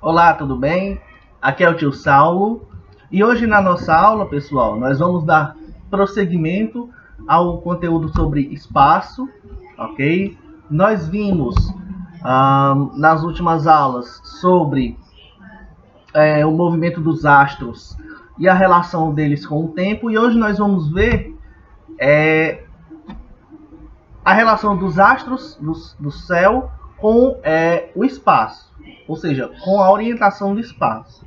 Olá, tudo bem? Aqui é o tio Saulo e hoje na nossa aula, pessoal, nós vamos dar prosseguimento ao conteúdo sobre espaço, ok? Nós vimos nas últimas aulas sobre o movimento dos astros e a relação deles com o tempo, e hoje nós vamos ver a relação dos astros do céu com o espaço, ou seja, com a orientação do espaço,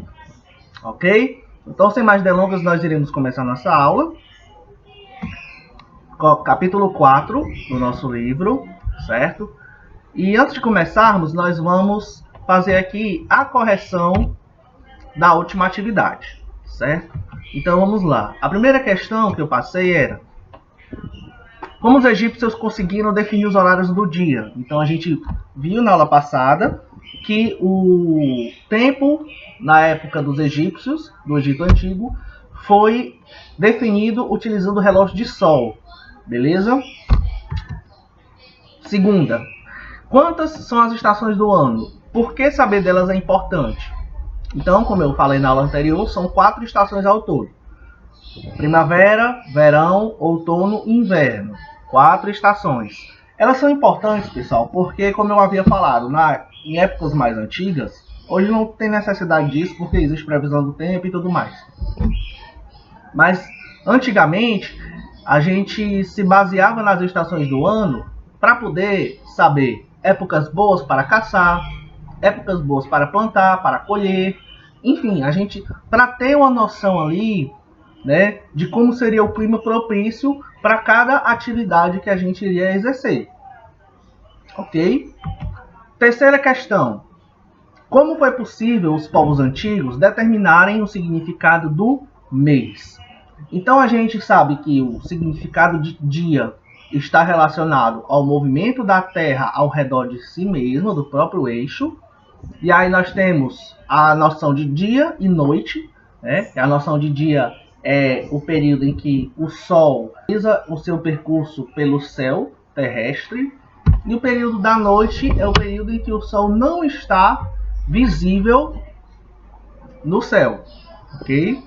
ok? Então, sem mais delongas, nós iremos começar nossa aula, capítulo 4 do nosso livro, certo? E antes de começarmos, nós vamos fazer aqui a correção da última atividade, certo? Então, vamos lá. A primeira questão que eu passei era: como os egípcios conseguiram definir os horários do dia? Então, a gente viu na aula passada que o tempo, na época dos egípcios, do Egito Antigo, foi definido utilizando o relógio de sol. Beleza? Segunda, quantas são as estações do ano? Por que saber delas é importante? Então, como eu falei na aula anterior, são 4 estações ao todo: primavera, verão, outono e inverno. 4 estações. Elas são importantes, pessoal, porque, como eu havia falado, em épocas mais antigas, hoje não tem necessidade disso, porque existe previsão do tempo e tudo mais. Mas, antigamente, a gente se baseava nas estações do ano para poder saber épocas boas para caçar, épocas boas para plantar, para colher. Enfim, a gente, para ter uma noção ali, né, de como seria o clima propício para cada atividade que a gente iria exercer. Ok? Terceira questão: como foi possível os povos antigos determinarem o significado do mês? Então, a gente sabe que o significado de dia está relacionado ao movimento da Terra ao redor de si mesmo, do próprio eixo. E aí nós temos a noção de dia e noite, né? A noção de dia é o período em que o Sol realiza o seu percurso pelo céu terrestre, e o período da noite é o período em que o Sol não está visível no céu, ok?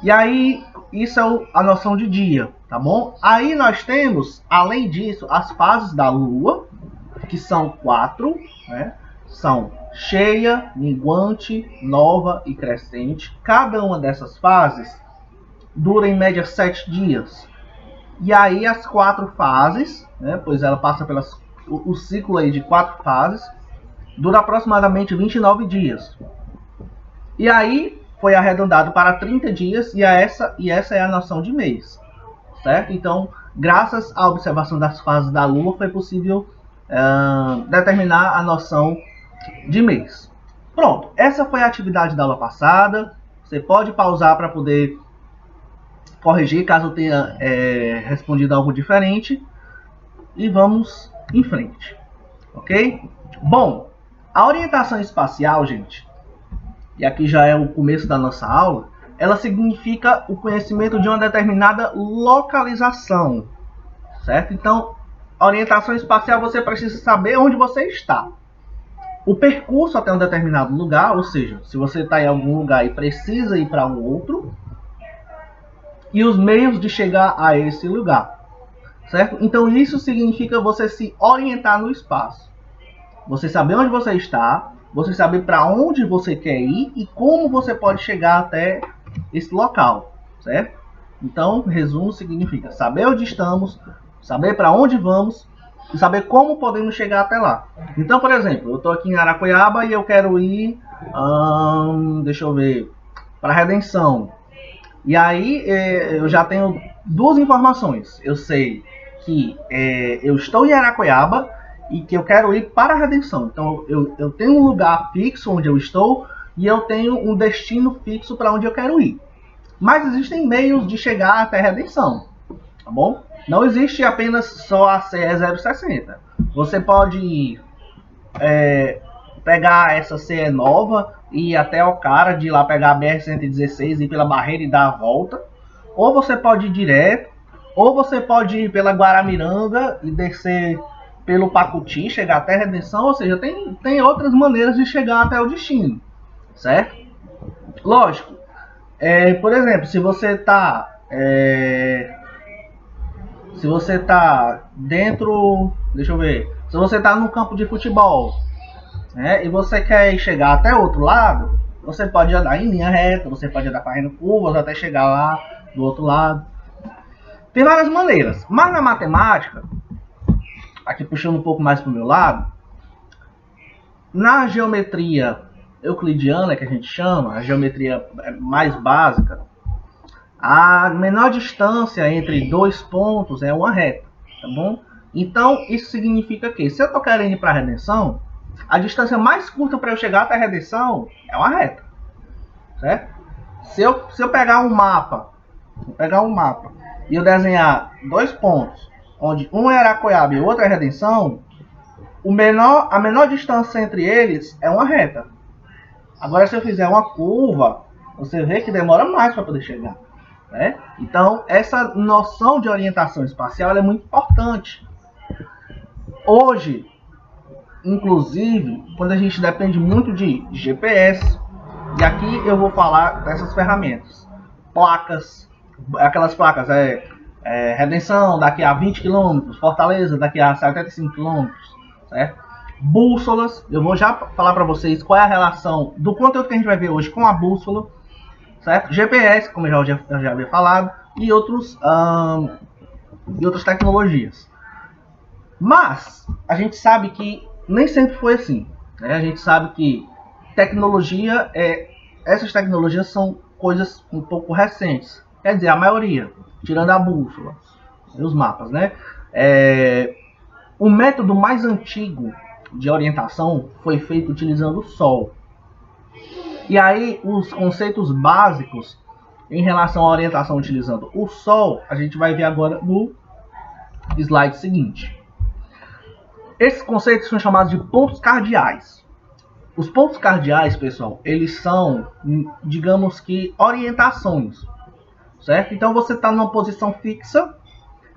E aí, isso é a noção de dia, tá bom? Aí nós temos, além disso, as fases da Lua, que são 4, né? São cheia, minguante, nova e crescente. Cada uma dessas fases dura em média 7 dias. E aí as 4 fases, né, pois ela passa o ciclo aí de 4 fases, dura aproximadamente 29 dias. E aí foi arredondado para 30 dias, e essa é a noção de mês, certo? Então, graças à observação das fases da Lua, foi possível determinar a noção de mês. Pronto, essa foi a atividade da aula passada. Você pode pausar para poder corrigir caso eu tenha respondido algo diferente. E vamos em frente, ok? Bom, a orientação espacial, gente, e aqui já é o começo da nossa aula, ela significa o conhecimento de uma determinada localização, certo? Então, a orientação espacial, você precisa saber onde você está. O percurso até um determinado lugar, ou seja, se você está em algum lugar e precisa ir para um outro, e os meios de chegar a esse lugar, certo? Então, isso significa você se orientar no espaço. Você saber onde você está, você saber para onde você quer ir e como você pode chegar até esse local, certo? Então, resumo, significa saber onde estamos, saber para onde vamos e saber como podemos chegar até lá. Então, por exemplo, eu estou aqui em Araquaiaba e eu quero ir, deixa eu ver, para Redenção. E aí eu já tenho 2 informações. Eu sei que eu estou em Araquaiaba e que eu quero ir para a Redenção. Então, eu tenho um lugar fixo onde eu estou e eu tenho um destino fixo para onde eu quero ir. Mas existem meios de chegar até a Redenção, tá bom? Não existe apenas só a CE 060. Você pode pegar essa CE nova e ir até Ocara, de ir lá pegar a BR-116 e ir pela Barreira e dar a volta. Ou você pode ir direto, ou você pode ir pela Guaramiranga e descer pelo Pacuti, chegar até a Redenção. Ou seja, tem outras maneiras de chegar até o destino. certo? Lógico, por exemplo, se você tá dentro, deixa eu ver, se você tá no campo de futebol, né, e você quer chegar até o outro lado, você pode andar em linha reta, você pode andar fazendo curvas até chegar lá do outro lado. Tem várias maneiras, mas na matemática, aqui puxando um pouco mais para o meu lado, na geometria euclidiana, que a gente chama, a geometria mais básica, a menor distância entre dois pontos é uma reta, tá bom? Então, isso significa que se eu estou querendo ir para a redenção, a distância mais curta para eu chegar até a redenção é uma reta, certo? Se eu pegar um mapa, e eu desenhar dois pontos, onde um é Aracoiaba e o outro é Redenção, a menor distância entre eles é uma reta. Agora, se eu fizer uma curva, você vê que demora mais para poder chegar, né? Então, essa noção de orientação espacial é muito importante. Hoje, inclusive, quando a gente depende muito de GPS, e aqui eu vou falar dessas ferramentas, placas, aquelas placas, Redenção daqui a 20 km, Fortaleza daqui a 75 km, certo? Bússolas, eu vou já falar para vocês qual é a relação do conteúdo que a gente vai ver hoje com a bússola, certo? GPS, como eu já havia falado, e outras tecnologias. Mas a gente sabe que nem sempre foi assim, né? A gente sabe que essas tecnologias são coisas um pouco recentes, quer dizer, a maioria, tirando a bússola e os mapas, né? O método mais antigo de orientação foi feito utilizando o Sol. E aí, os conceitos básicos em relação à orientação utilizando o Sol, a gente vai ver agora no slide seguinte. Esses conceitos são chamados de pontos cardeais. Os pontos cardeais, pessoal, eles são, digamos que, orientações, certo? Então, você está numa posição fixa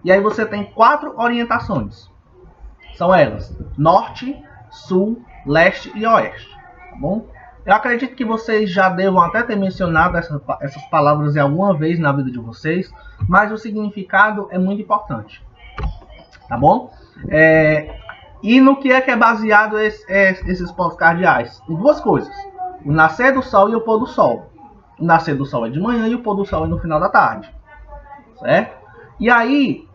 e aí você tem 4 orientações. São elas: norte, sul, leste e oeste, tá bom? Eu acredito que vocês já devam até ter mencionado essas palavras alguma vez na vida de vocês, mas o significado é muito importante, tá bom? E no que é baseado esses pontos cardeais? Em duas coisas: o nascer do sol e o pôr do sol. O nascer do sol é de manhã e o pôr do sol é no final da tarde, certo? E aí,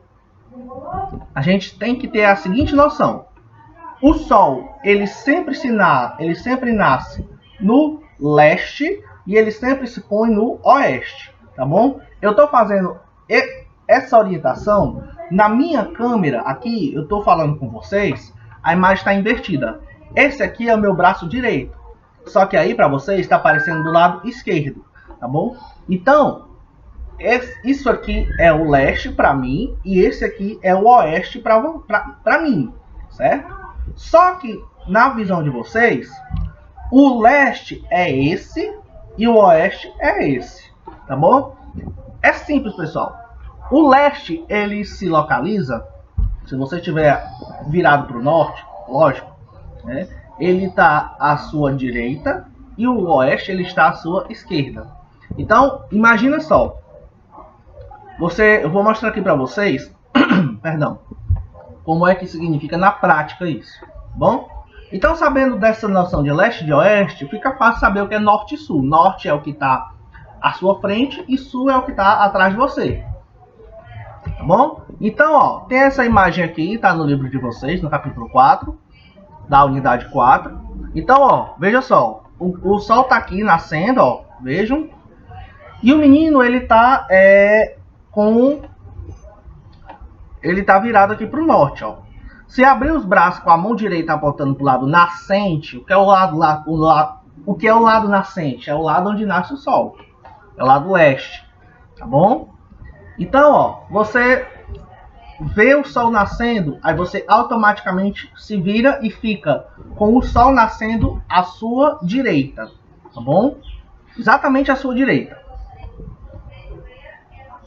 a gente tem que ter a seguinte noção: o sol, ele sempre nasce no leste e ele sempre se põe no oeste, tá bom? Eu estou fazendo essa orientação na minha câmera aqui. Eu estou falando com vocês, a imagem está invertida. Esse aqui é o meu braço direito, só que aí para vocês está aparecendo do lado esquerdo, tá bom? Então, isso aqui é o leste para mim e esse aqui é o oeste para mim, certo? Só que na visão de vocês, o leste é esse e o oeste é esse, tá bom? É simples, pessoal. O leste, ele se localiza, se você estiver virado para o norte, lógico, né? Ele está à sua direita e o oeste ele está à sua esquerda. Então, imagina só. Eu vou mostrar aqui para vocês, perdão, como é que significa na prática isso, bom? Então, sabendo dessa noção de leste e de oeste, fica fácil saber o que é norte e sul. Norte é o que está à sua frente e sul é o que está atrás de você, tá bom? Então, ó, tem essa imagem aqui, tá no livro de vocês, no capítulo 4, da unidade 4. Então, ó, veja só, o sol tá aqui nascendo, ó, vejam. E o menino, ele tá virado aqui pro norte, ó. Se abrir os braços com a mão direita apontando pro lado nascente, o que é o lado nascente? É o lado onde nasce o sol. É o lado leste, tá bom? Então, ó, você vê o sol nascendo, aí você automaticamente se vira e fica com o sol nascendo à sua direita, tá bom? Exatamente à sua direita.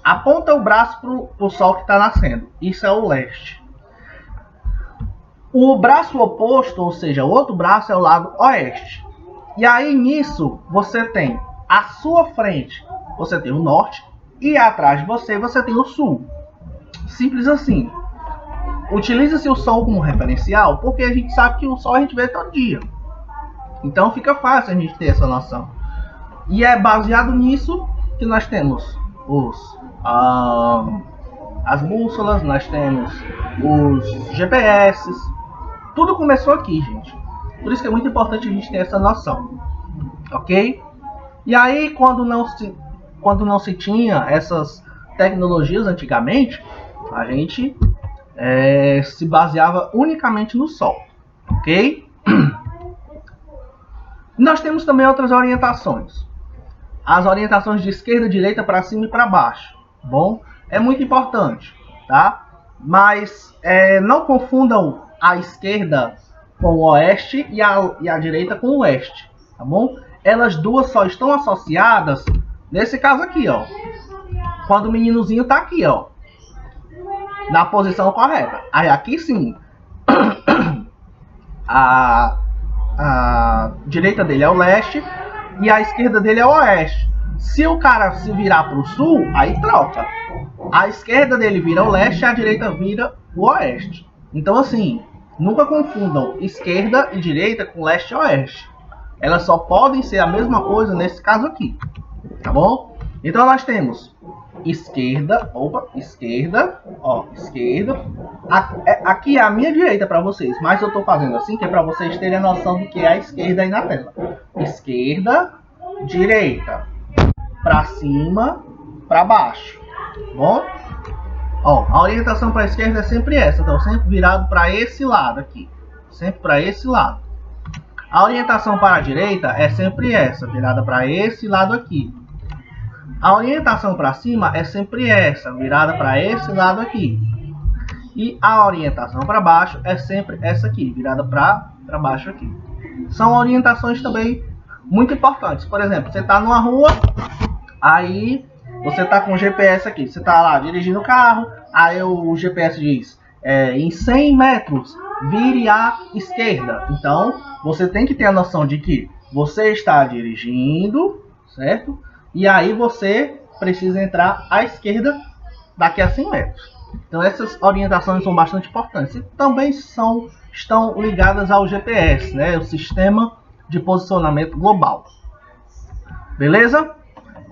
Aponta o braço pro sol que está nascendo. Isso é o leste. O braço oposto, ou seja, o outro braço é o lado oeste. E aí nisso você tem à sua frente, você tem o norte, e atrás de você tem o sul. Simples assim. Utiliza-se o sol como referencial, porque a gente sabe que o sol a gente vê todo dia. Então fica fácil a gente ter essa noção. E é baseado nisso que nós temos as bússolas, nós temos os GPS. Tudo começou aqui, gente. Por isso que é muito importante a gente ter essa noção. Ok? E aí, quando não se tinha essas tecnologias antigamente, a gente se baseava unicamente no sol. Ok? Nós temos também outras orientações. As orientações de esquerda, direita, para cima e para baixo. Bom, é muito importante, tá? Mas não confundam a esquerda com o oeste e a direita com o oeste, tá bom? Elas duas só estão associadas nesse caso aqui, ó. Quando o meninozinho tá aqui, ó, na posição correta. Aí aqui sim, a direita dele é o leste e a esquerda dele é o oeste. Se o cara se virar para o sul, aí troca. A esquerda dele vira o leste e a direita vira o oeste. Então assim, nunca confundam esquerda e direita com leste e oeste. Elas só podem ser a mesma coisa nesse caso aqui. Tá bom? Então nós temos esquerda, esquerda, ó, esquerda. Aqui é a minha direita para vocês, mas eu tô fazendo assim que é para vocês terem a noção do que é a esquerda aí na tela. Esquerda, direita, para cima, para baixo, bom? Ó, a orientação para a esquerda é sempre essa, então sempre virado para esse lado aqui, sempre para esse lado. A orientação para a direita é sempre essa, virada para esse lado aqui. A orientação para cima é sempre essa, virada para esse lado aqui. E a orientação para baixo é sempre essa aqui, virada para baixo aqui. São orientações também muito importantes. Por exemplo, você está numa rua, aí você está com o GPS aqui. Você está lá dirigindo o carro, aí o GPS diz, em 100 metros, vire à esquerda. Então, você tem que ter a noção de que você está dirigindo, certo? E aí você precisa entrar à esquerda daqui a 100 metros. Então essas orientações são bastante importantes. E também estão ligadas ao GPS, né? O Sistema de Posicionamento Global. Beleza?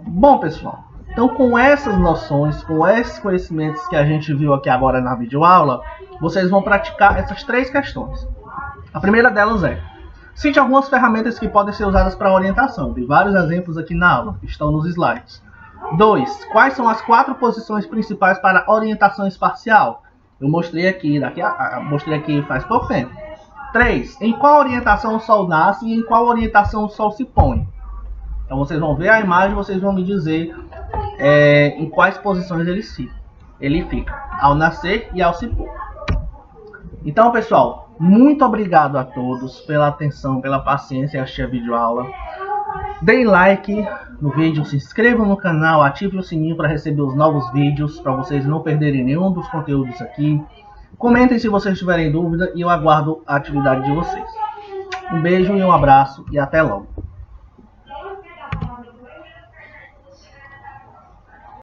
Bom, pessoal. Então com essas noções, com esses conhecimentos que a gente viu aqui agora na videoaula, vocês vão praticar essas 3 questões. A primeira delas é: cite algumas ferramentas que podem ser usadas para orientação. Tem vários exemplos aqui na aula, que estão nos slides. 2. Quais são as 4 posições principais para orientação espacial? Eu mostrei aqui, mostrei aqui faz pouco tempo. 3. Em qual orientação o Sol nasce e em qual orientação o Sol se põe? Então vocês vão ver a imagem e vocês vão me dizer em quais posições ele fica, ao nascer e ao se pôr. Então, pessoal, muito obrigado a todos pela atenção, pela paciência em assistir a videoaula. Deem like no vídeo, se inscrevam no canal, ativem o sininho para receber os novos vídeos, para vocês não perderem nenhum dos conteúdos aqui. Comentem se vocês tiverem dúvida e eu aguardo a atividade de vocês. Um beijo e um abraço e até logo.